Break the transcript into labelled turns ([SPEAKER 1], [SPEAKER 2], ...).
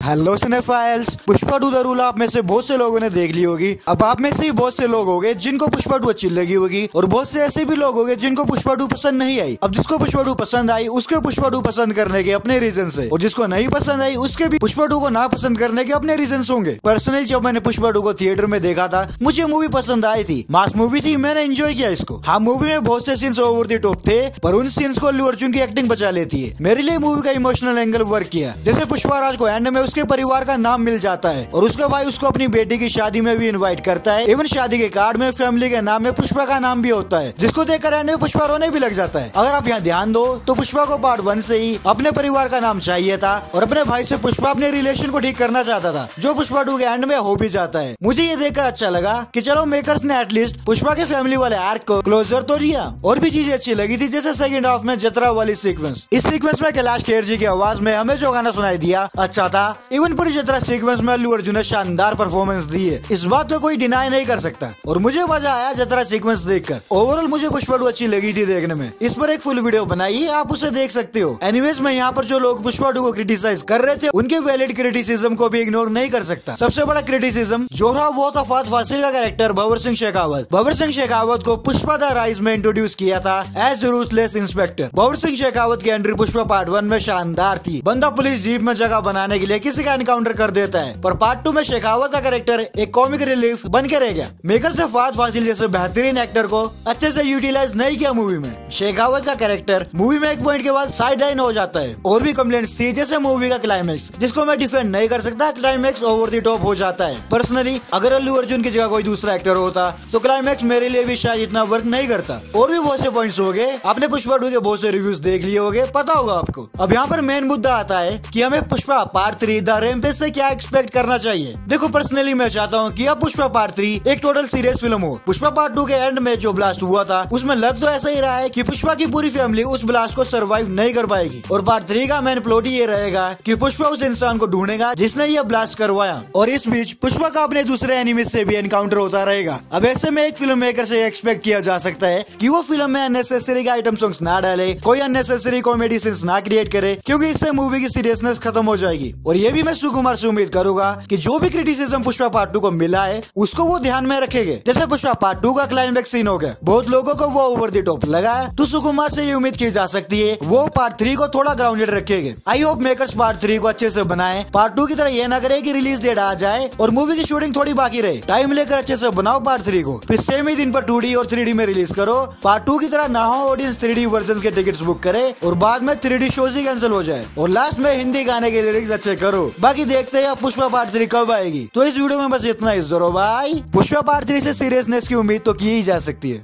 [SPEAKER 1] Hello cinephiles, Pushpa 2 the rule आप में से बहुत से लोगों ने देख ली होगी। अब आप में से ही बहुत से लोग होंगे जिनको पुष्पा 2 अच्छी लगी होगी और बहुत से ऐसे भी लोग होंगे जिनको पुष्पा 2 पसंद नहीं आई। अब जिसको पुष्पा 2 पसंद आई उसके पुष्पा 2 पसंद करने के अपने रीजन है और जिसको नहीं पसंद आई उसके भी पुष्पा 2 को ना पसंद करने के अपने रीजन होंगे। पर्सनली जब मैंने पुष्पा 2 को थिएटर में देखा था मुझे मूवी पसंद आई थी। मास मूवी थी, मैंने एंजॉय किया इसको। हाँ, मूवी में बहुत से सीन्स ओवर द टॉप थे पर उन सीन्स को अल्लू अर्जुन की एक्टिंग बचा लेती है। मेरे लिए मूवी का इमोशनल एंगल वर्क किया। जैसे पुष्पा राज को एंड में उसके परिवार का नाम मिल जाता है और उसका भाई उसको अपनी बेटी की शादी में भी इनवाइट करता है। इवन शादी के कार्ड में फैमिली के नाम में पुष्पा का नाम भी होता है, जिसको देखकर एंड में पुष्पा रोने भी लग जाता है। अगर आप यहाँ ध्यान दो तो पुष्पा को पार्ट 1 से ही अपने परिवार का नाम चाहिए था और अपने भाई से पुष्पा अपने रिलेशन को ठीक करना चाहता था, जो पुष्पा 2 के एंड में हो भी जाता है। मुझे ये देखकर अच्छा लगा कि चलो मेकर्स ने एटलीस्ट पुष्पा के फैमिली वाले आर्क को क्लोजर तो दिया। और भी चीजें अच्छी लगी थी, जैसे सेकंड हाफ में जतरा वाली सीक्वेंस। इस सीक्वेंस में कैलाश खेर जी की आवाज में हमें जो गाना सुनाई दिया अच्छा था। इवन पूरी जतरा सीक्वेंस में अल्लू अर्जुन ने शानदार परफॉर्मेंस दी है, इस बात को कोई डिनाई नहीं कर सकता और मुझे मजा आया जतरा सीक्वेंस देखकर। ओवरऑल मुझे पुष्पा 2 अच्छी लगी थी देखने में। इस पर एक फुल वीडियो बनाई है, आप उसे देख सकते हो। एनीवेज मैं यहाँ पर जो लोग पुष्पा 2 को क्रिटिसाइज कर रहे थे उनके वैलिड क्रिटिसिज्म को भी इग्नोर नहीं कर सकता। सबसे बड़ा क्रिटिसिज्म जो रहा वो था फहद फासिल का कैरेक्टर भंवर सिंह शेखावत। भंवर सिंह शेखावत को पुष्पा द राइज में इंट्रोड्यूस किया था as ruthless inspector. Bhanwar Singh Shekhawat की एंट्री पुष्पा पार्ट 1 में शानदार थी। बंदा पुलिस जीप में जगह बनाने के लिए किसी का एनकाउंटर कर देता है, पर पार्ट 2 में शेखावत का कैरेक्टर एक कॉमिक रिलीफ बन के रह गया। मेकर्स ने फहद फासिल जैसे बेहतरीन एक्टर को अच्छे से यूटिलाइज नहीं किया मूवी में। शेखावत का कैरेक्टर मूवी में एक पॉइंट के बाद साइड लाइन हो जाता है। और भी कंप्लेंट्स थी, जैसे मूवी का क्लाइमेक्स, जिसको मैं डिफेंड नहीं कर सकता। क्लाइमेक्स ओवर द टॉप हो जाता है। पर्सनली अगर अल्लू अर्जुन की जगह कोई दूसरा एक्टर होता तो क्लाइमेक्स मेरे लिए भी शायद इतना वर्क नहीं करता। और भी बहुत से पॉइंट्स हो गए। आपने पुष्पा 2 के बहुत से रिव्यूज देख लिए होंगे, पता होगा आपको। अब यहाँ पर मेन मुद्दा आता है कि हमें पुष्पा पार्ट 3 द रैम्पेज से क्या एक्सपेक्ट करना चाहिए। देखो पर्सनली मैं चाहता हूँ कि अब पुष्पा पार्ट 3 एक टोटल सीरियस फिल्म हो। पुष्पा पार्ट 2 के एंड में जो ब्लास्ट हुआ था उसमें लग तो ऐसा ही रहा है कि पुष्पा की पूरी फैमिली उस ब्लास्ट को सर्वाइव नहीं कर पाएगी। और पार्ट 3 का मेन प्लॉट ये रहेगा कि पुष्पा उस इंसान को ढूंढेगा जिसने ये ब्लास्ट करवाया और इस बीच पुष्पा का अपने दूसरे एनिमीज से भी एनकाउंटर होता रहेगा। अब ऐसे में एक फिल्म मेकर से एक्सपेक्ट किया जा सकता है कि वो फिल्म में अननेसेसरी आइटम सॉन्ग्स ना डाले, कोई अननेसेसरी कॉमेडी सीन्स ना क्रिएट करे, क्योंकि इससे मूवी की सीरियसनेस खत्म हो जाएगी। और ये भी मैं सुकुमार से उम्मीद करूंगा कि जो भी क्रिटिसिज्म पुष्पा पार्ट 2 को मिला है उसको वो ध्यान में रखेंगे। जैसे पुष्पा पार्ट 2 का क्लाइमेक्स सीन हो गया, बहुत लोगों को वो ओवर द टॉप लगा, तो सुकुमार से ये उम्मीद की जा सकती है वो पार्ट 3 को थोड़ा ग्राउंडेड रखेंगे। आई होप मेकर्स पार्ट 3 को अच्छे से बनाए। पार्ट 2 की तरह ये ना करे कि रिलीज डेट आ जाए और मूवी की शूटिंग थोड़ी बाकी रहे। टाइम लेकर अच्छे से बनाओ पार्ट 3 को, फिर सेम ही दिन पर 2D और 3D में रिलीज करो। पार्ट 2 की तरह ना हो ऑडियंस 3D वर्जन के टिकट्स बुक करे और बाद में 3D शोज ही कैंसिल हो जाए। और लास्ट में हिंदी गाने के लिरिक्स अच्छे करो। बाकी देखते हैं पुष्पा पार्ट 3 कब आएगी। तो इस वीडियो में बस इतना ही। जरूर भाई, पुष्पा पार्ट 3 से सीरियसनेस की उम्मीद तो की ही जा सकती है।